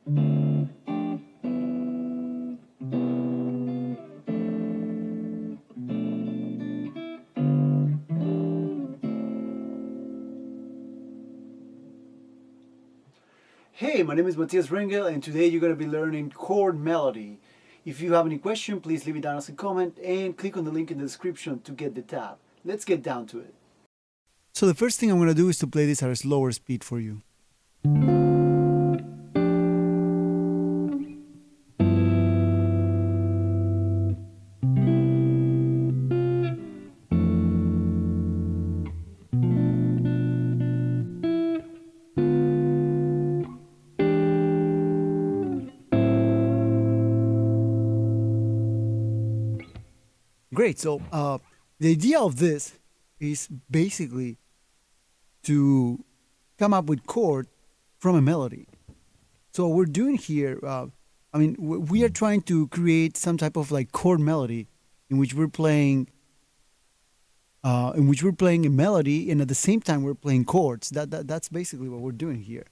Hey, my name is Matias Rengel, and today you're going to be learning chord melody. If you have any question, please leave it down as a comment and click on the link in the description to get the tab. Let's get down to it. So the first thing I'm going to do is to play this at a slower speed for you. Great. So the idea of this is basically to come up with chord from a melody. So what we're doing here, we are trying to create some type of like chord melody in which we're playing a melody, and at the same time we're playing chords. That's basically what we're doing here.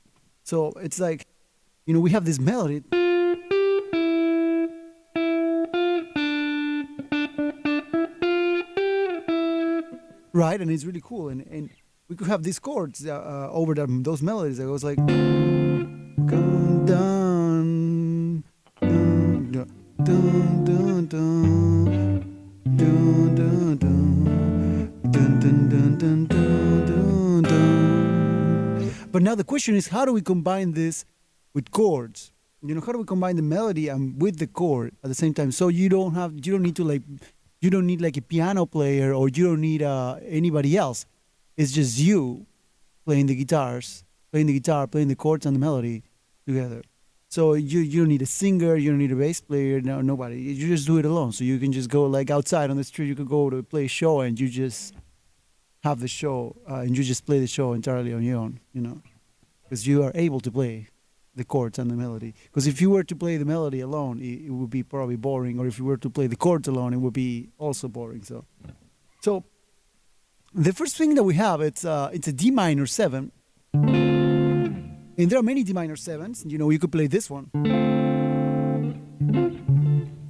So it's like, we have this melody. Right, and it's really cool, and we could have these chords over those melodies that goes like come down, dun, dun, dun, dun, dun, dun, dun, dun, dun, dun, dun. But now the question is, how do we combine this with chords? How do we combine the melody and with the chord at the same time? So you don't need like a piano player, or you don't need anybody else. It's just you playing the guitar, playing the chords and the melody together. So you don't need a singer, you don't need a bass player, nobody. You just do it alone. So you can just go like outside on the street, you could go to play a show and you just have the show and you just play the show entirely on your own, because you are able to play the chords and the melody. Because if you were to play the melody alone, it would be probably boring, or if you were to play the chords alone, it would be also boring. So the first thing that we have, it's a D minor 7, and there are many D minor 7s. You could play this one.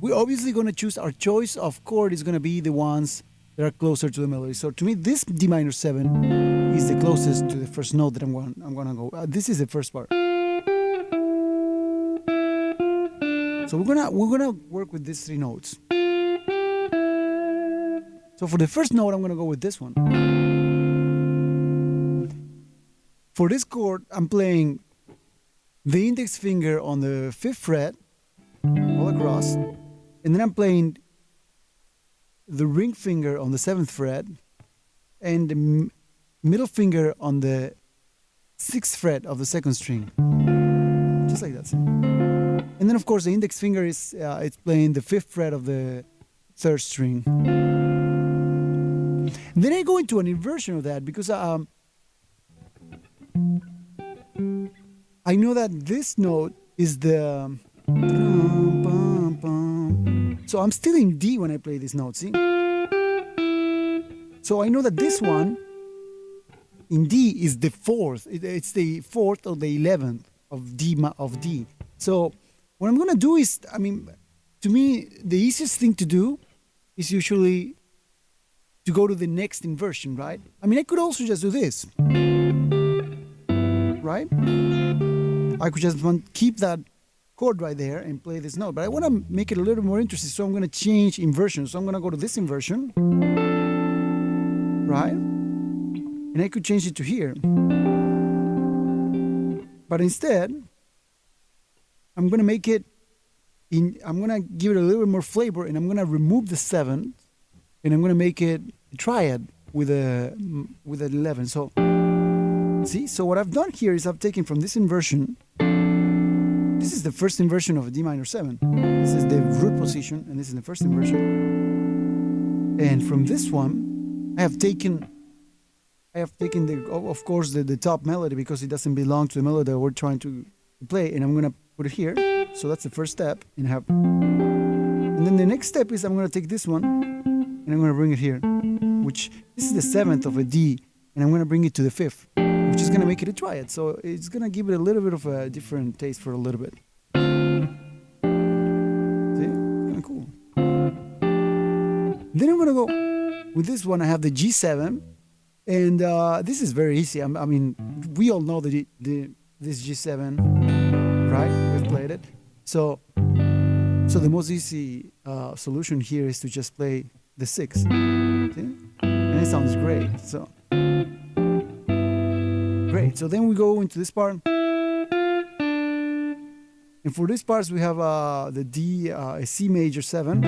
We're obviously going to choose, our choice of chord is going to be the ones that are closer to the melody. So to me, this D minor 7 is the closest to the first note that I'm going to go. This is the first part. So we're gonna work with these 3 notes. So for the first note, I'm gonna go with this one. For this chord, I'm playing the index finger on the 5th fret all across, and then I'm playing the ring finger on the 7th fret and the middle finger on the 6th fret of the 2nd string, just like that. And then, of course, the index finger is it's playing the 5th fret of the 3rd string. And then I go into an inversion of that because I know that this note is the... So I'm still in D when I play this note, see? So I know that this one in D is the 4th. It's the 4th or the 11th of D. So what I'm going to do is, to me, the easiest thing to do is usually to go to the next inversion, right? I could also just do this, right? I could just keep that chord right there and play this note, but I want to make it a little more interesting, so I'm going to change inversion. So I'm going to go to this inversion, right? And I could change it to here. But instead, I'm going to make it I'm going to give it a little bit more flavor, and I'm going to remove the 7th, and I'm going to make it a triad with an 11. So, see? So what I've done here is I've taken from this inversion, this is the first inversion of a D minor 7. This is the root position, and this is the first inversion. And from this one, I have taken of course the top melody, because it doesn't belong to the melody that we're trying to play, and I'm going to put it here. So that's the first step, and then the next step is I'm going to take this one and I'm going to bring it here, which this is the 7th of a D, and I'm going to bring it to the 5th, which is going to make it a triad. So it's going to give it a little bit of a different taste for a little bit. Then I'm gonna go with this one. I have the G7, and this is very easy. I mean, we all know this G7, right? We've played it. So the most easy solution here is to just play the 6. See? And it sounds great. So great. So then we go into this part. And for this part, we have the D, a C major 7.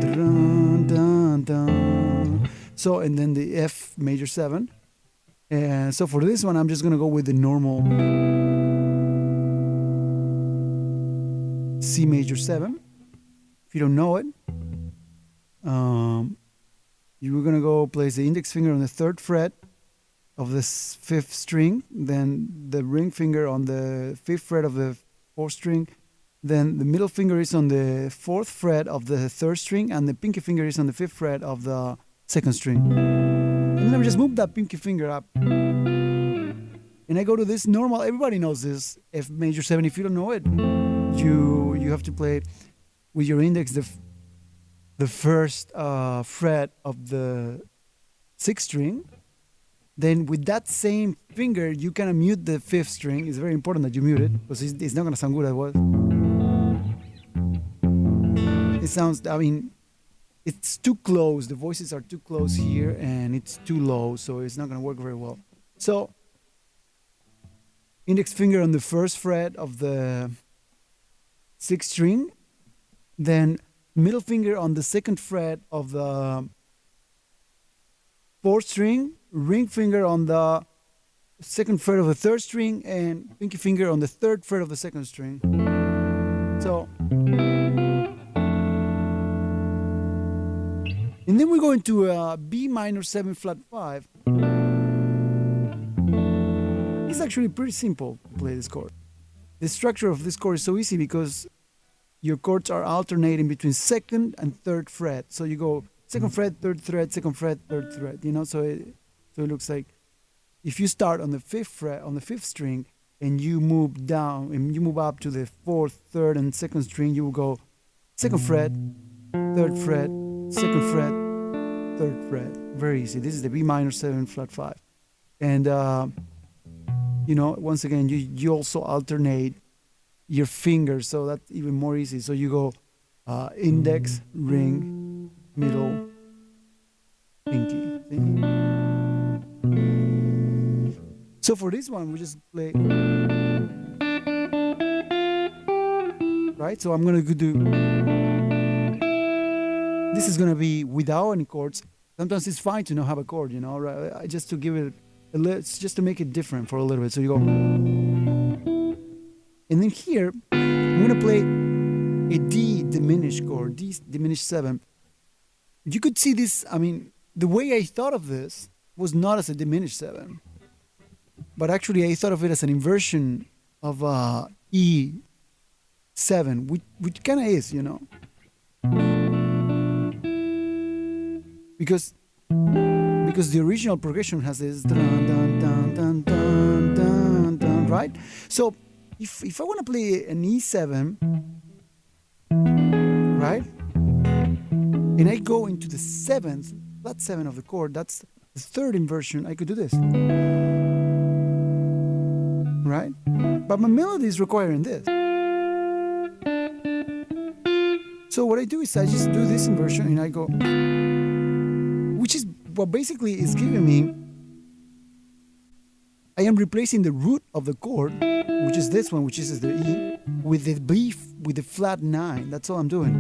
Dun, dun, dun. So, and then the F major 7. And so for this one, I'm just going to go with the normal C major 7. If you don't know it, you're going to go place the index finger on the 3rd fret of the 5th string, then the ring finger on the 5th fret of the 4th string, then the middle finger is on the 4th fret of the 3rd string, and the pinky finger is on the 5th fret of the 2nd string. And then I just move that pinky finger up, and I go to this normal. Everybody knows this F major 7. If you don't know it, you have to play with your index the 1st fret of the 6th string. Then with that same finger, you kind of mute the 5th string. It's very important that you mute it, because it's not going to sound good at what. It sounds, I mean, it's too close. The voices are too close here, and it's too low, so it's not going to work very well. So, index finger on the 1st fret of the 6th string, then middle finger on the 2nd fret of the 4th string, ring finger on the 2nd fret of the 3rd string, and pinky finger on the 3rd fret of the 2nd string. So, and then we go into B minor 7 flat 5. It's actually pretty simple to play this chord. The structure of this chord is so easy because your chords are alternating between 2nd and 3rd fret. So you go 2nd fret, 3rd fret, 2nd fret, 3rd fret. You know, so it looks like if you start on the 5th fret, on the 5th string, and you move down and you move up to the 4th, 3rd, and 2nd string, you will go 2nd fret, 3rd fret, 2nd fret, 3rd fret. Very easy. This is the B minor 7 flat 5. And you know, once again, you also alternate your fingers, so that's even more easy. So you go index, ring, middle, pinky. See? So for this one, we just play, right? So I'm gonna do, this is gonna be without any chords. Sometimes it's fine to not have a chord, you know, right? Just to give it just to make it different for a little bit. So you go, and then here I'm gonna play a D diminished chord, D diminished 7. You could see this. I mean, the way I thought of this was not as a diminished 7, but actually I thought of it as an inversion of E7, which kind of is, you know, because the original progression has this dun dun dun dun dun dun dun, right? So if I want to play an E7, right, and I go into the 7th, flat 7 of the chord, that's the 3rd inversion, I could do this, right? But my melody is requiring this. So what I do is I just do this inversion and I go, which is what basically is giving me, I am replacing the root of the chord, which is this one, which is the E, with the B, with the flat 9. That's all I'm doing.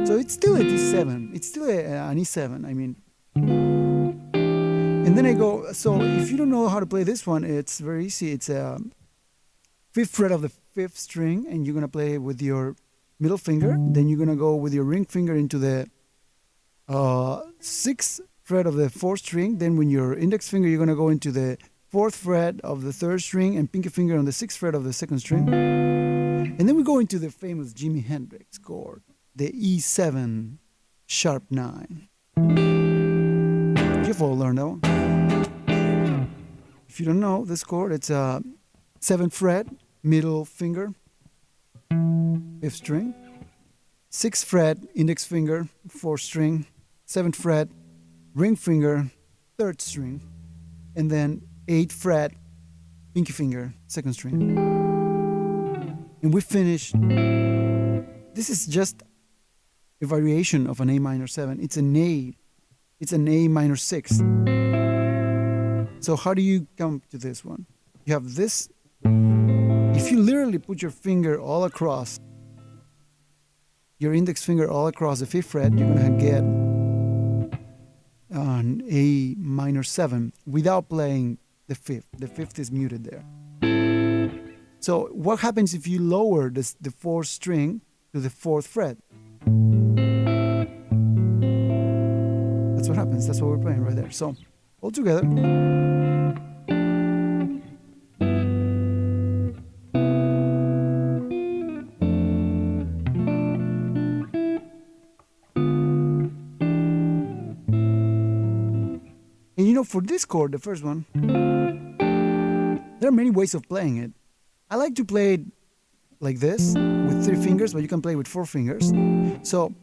So it's still a D7. It's still an E7, I mean. And then I go, so if you don't know how to play this one, it's very easy. It's a 5th fret of the 5th string, and you're going to play with your middle finger. Then you're going to go with your ring finger into the 6th fret of the 4th string. Then with your index finger, you're going to go into the 4th fret of the 3rd string, and pinky finger on the 6th fret of the 2nd string. And then we go into the famous Jimi Hendrix chord, the E7 sharp 9. You've all learned that one. If you don't know this chord, it's a 7th fret, middle finger, 5th string, 6th fret, index finger, 4th string, 7th fret, ring finger, 3rd string, and then 8th fret, pinky finger, 2nd string. And we finish. This is just a variation of an A minor 7. It's an A minor 6. So how do you come to this one? You have this. If you literally put your finger all across, your index finger all across the 5th fret, you're gonna get an A minor 7 without playing the 5th. The 5th is muted there. So what happens if you lower the 4th string to the 4th fret? That's what happens. That's what we're playing right there. So all together. And you know, for this chord, the first one, there are many ways of playing it. I like to play it like this with 3 fingers, but you can play with 4 fingers. So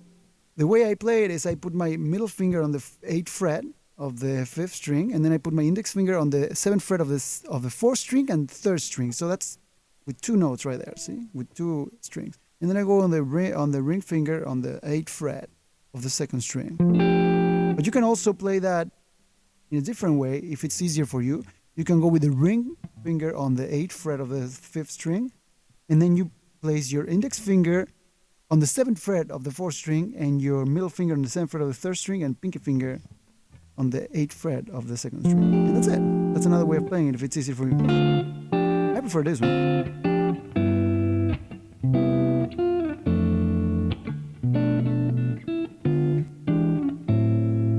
the way I play it is I put my middle finger on the 8th fret of the 5th string, and then I put my index finger on the 7th fret of the 4th string and 3rd string. So that's with 2 notes right there, see, with 2 strings. And then I go on the ring finger on the 8th fret of the 2nd string. But you can also play that in a different way if it's easier for you. You can go with the ring finger on the 8th fret of the 5th string, and then you place your index finger on the 7th fret of the 4th string and your middle finger on the 7th fret of the 3rd string and pinky finger on the 8th fret of the 2nd string. And that's it. That's another way of playing it if it's easier for you. I prefer this one.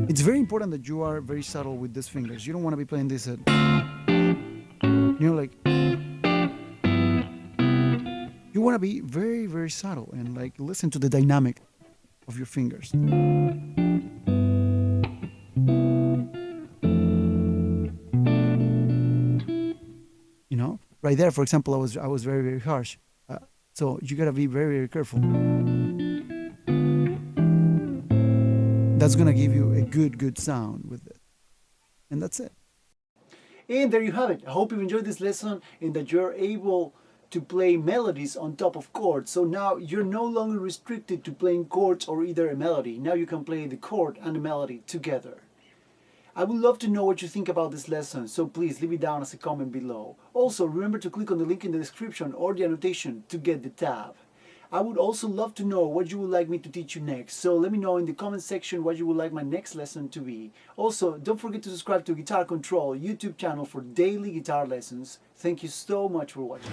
It's very important that you are very subtle with these fingers. You don't want to be playing this at, you know, like, you want to be very, very subtle and like listen to the dynamic of your fingers. You know, right there, for example, I was very, very harsh. So you gotta be very, very careful. That's gonna give you a good sound with it. And that's it. And there you have it. I hope you enjoyed this lesson and that you're able to play melodies on top of chords. So now you're no longer restricted to playing chords or either a melody. Now you can play the chord and the melody together. I would love to know what you think about this lesson, so please leave it down as a comment below. Also, remember to click on the link in the description or the annotation to get the tab. I would also love to know what you would like me to teach you next, so let me know in the comment section what you would like my next lesson to be. Also, don't forget to subscribe to Guitar Control YouTube channel for daily guitar lessons. Thank you so much for watching.